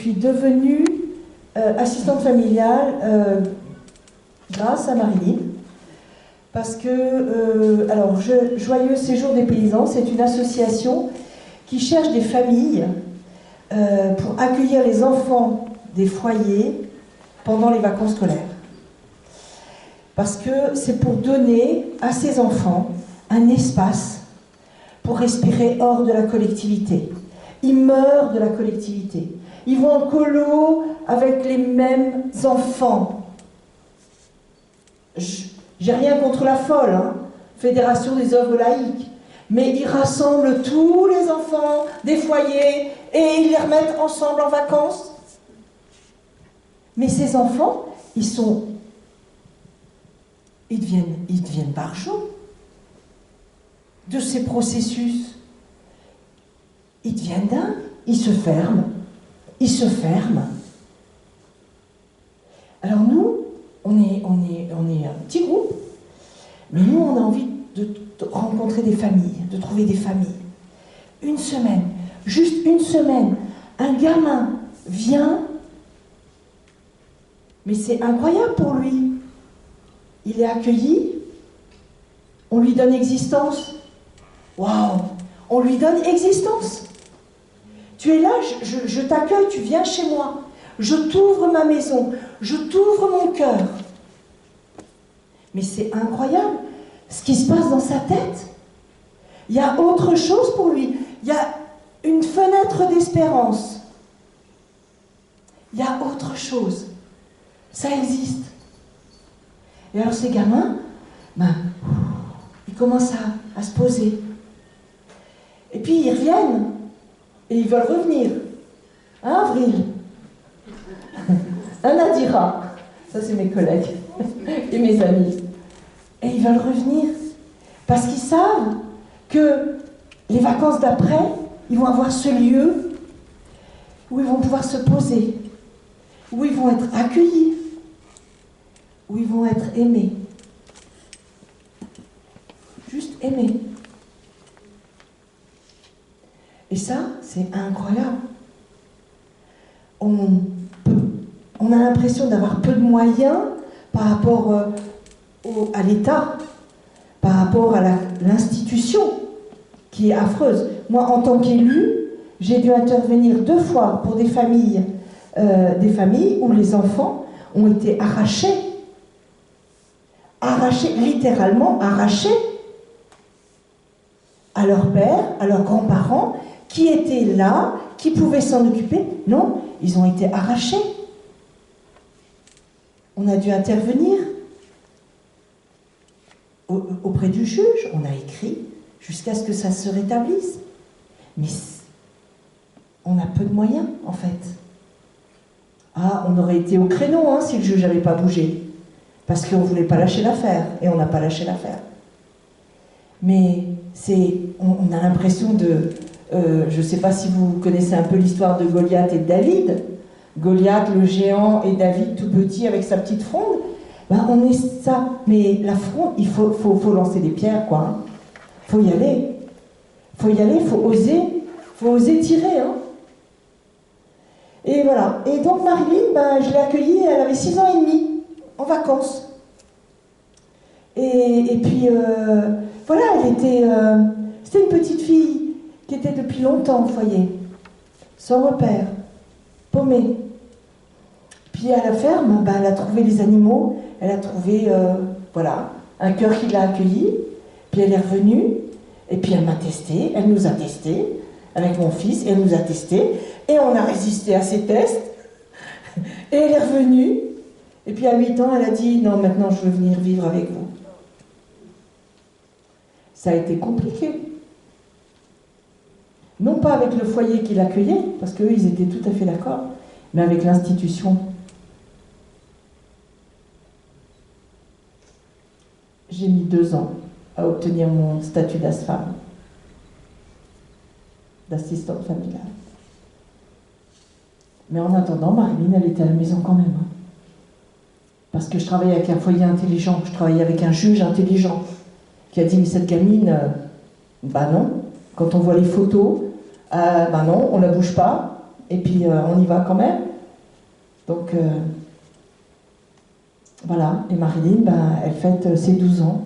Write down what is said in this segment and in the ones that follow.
suis devenue assistante familiale grâce à Marilyn. Parce que, alors, Joyeux Séjour des Paysans, c'est une association qui cherche des familles pour accueillir les enfants des foyers pendant les vacances scolaires. Parce que c'est pour donner à ces enfants un espace pour respirer hors de la collectivité. Ils meurent de la collectivité. Ils vont en colo avec les mêmes enfants. J'ai rien contre la FOL, hein, Fédération des œuvres laïques, mais ils rassemblent tous les enfants des foyers et ils les remettent ensemble en vacances. Mais ces enfants, ils deviennent barjots de ces processus. Ils deviennent dingues, ils se ferment. Alors nous, on est un petit groupe, mais nous, on a envie de rencontrer des familles, de trouver des familles. Une semaine, juste une semaine, un gamin vient, mais c'est incroyable pour lui. Il est accueilli, on lui donne existence. Waouh, on lui donne existence. Tu es là, je t'accueille, tu viens chez moi. Je t'ouvre ma maison, je t'ouvre mon cœur. Mais c'est incroyable ce qui se passe dans sa tête. Il y a autre chose pour lui. Il y a une fenêtre d'espérance. Il y a autre chose. Ça existe. Et alors ces gamins, ils commencent à se poser. Et puis ils reviennent. Et ils veulent revenir. Hein, Avril? Un Nadira. Ça, c'est mes collègues et mes amis. Et ils veulent revenir. Parce qu'ils savent que les vacances d'après, ils vont avoir ce lieu où ils vont pouvoir se poser, où ils vont être accueillis, où ils vont être aimés. Juste aimés. Et ça, c'est incroyable. On a l'impression d'avoir peu de moyens par rapport à l'État, par rapport à l'institution qui est affreuse. Moi, en tant qu'élue, j'ai dû intervenir 2 fois pour des familles où les enfants ont été arrachés, littéralement arrachés à leur père, à leurs grands-parents, qui étaient là, qui pouvaient s'en occuper. Non, ils ont été arrachés. On a dû intervenir auprès du juge. On a écrit jusqu'à ce que ça se rétablisse. Mais on a peu de moyens, en fait. Ah, on aurait été au créneau si le juge n'avait pas bougé. Parce qu'on ne voulait pas lâcher l'affaire. Et on n'a pas lâché l'affaire. Mais on a l'impression de... je ne sais pas si vous connaissez un peu l'histoire de Goliath et de David. Goliath, le géant, et David, tout petit, avec sa petite fronde. On est ça. Mais la fronde, il faut lancer des pierres, quoi. Faut y aller. Faut y aller, faut oser tirer, hein. Et voilà. Et donc Marilyn, je l'ai accueillie, elle avait 6 ans et demi, en vacances. Et puis, voilà, c'était une petite fille qui était depuis longtemps au foyer, sans repère, paumée. Puis à la ferme, elle a trouvé les animaux, elle a trouvé, un cœur qui l'a accueillie, puis elle est revenue, et puis elle m'a testé, elle nous a testé, avec mon fils, et elle nous a testé, et on a résisté à ces tests, et elle est revenue, et puis à 8 ans, elle a dit, non, maintenant je veux venir vivre avec vous. Ça a été compliqué. Non pas avec le foyer qui l'accueillait, parce qu'eux, ils étaient tout à fait d'accord, mais avec l'institution. J'ai mis 2 ans à obtenir mon statut d'ASFAM, d'assistante familiale. Mais en attendant, Marilyn, elle était à la maison quand même. Parce que je travaillais avec un foyer intelligent, je travaillais avec un juge intelligent, qui a dit, mais cette gamine, non, quand on voit les photos, non, on la bouge pas, Et puis on y va quand même. Donc voilà, et Marilyn, elle fête ses 12 ans.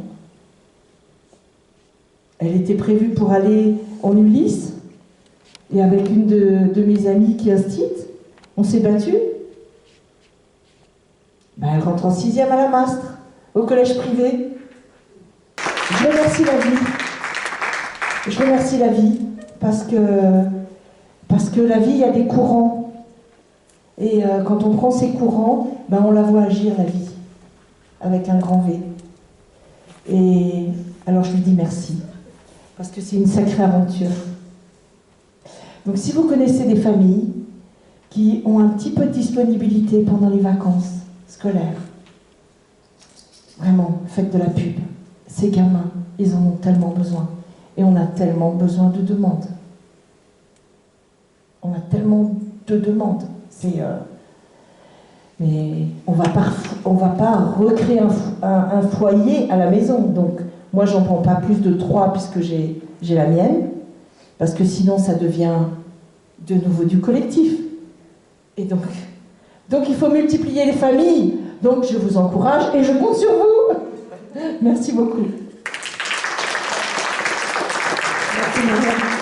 Elle était prévue pour aller en Ulysse, et avec une de mes amies qui est instite, on s'est battu. Elle rentre en 6e à la Mastre, au collège privé. Je remercie la vie. Je remercie la vie, parce que la vie, il y a des courants. Et quand on prend ces courants, on la voit agir, la vie, avec un grand V. Et alors je lui dis merci, parce que c'est une sacrée aventure. Donc si vous connaissez des familles qui ont un petit peu de disponibilité pendant les vacances scolaires, vraiment, faites de la pub. Ces gamins, ils en ont tellement besoin. Et on a tellement besoin de demandes. On a tellement de demandes. Mais on va pas recréer un foyer à la maison. Donc, moi, j'en prends pas plus de 3 puisque j'ai la mienne. Parce que sinon, ça devient de nouveau du collectif. Et donc il faut multiplier les familles. Donc, je vous encourage et je compte sur vous. Merci beaucoup. Merci, Maria.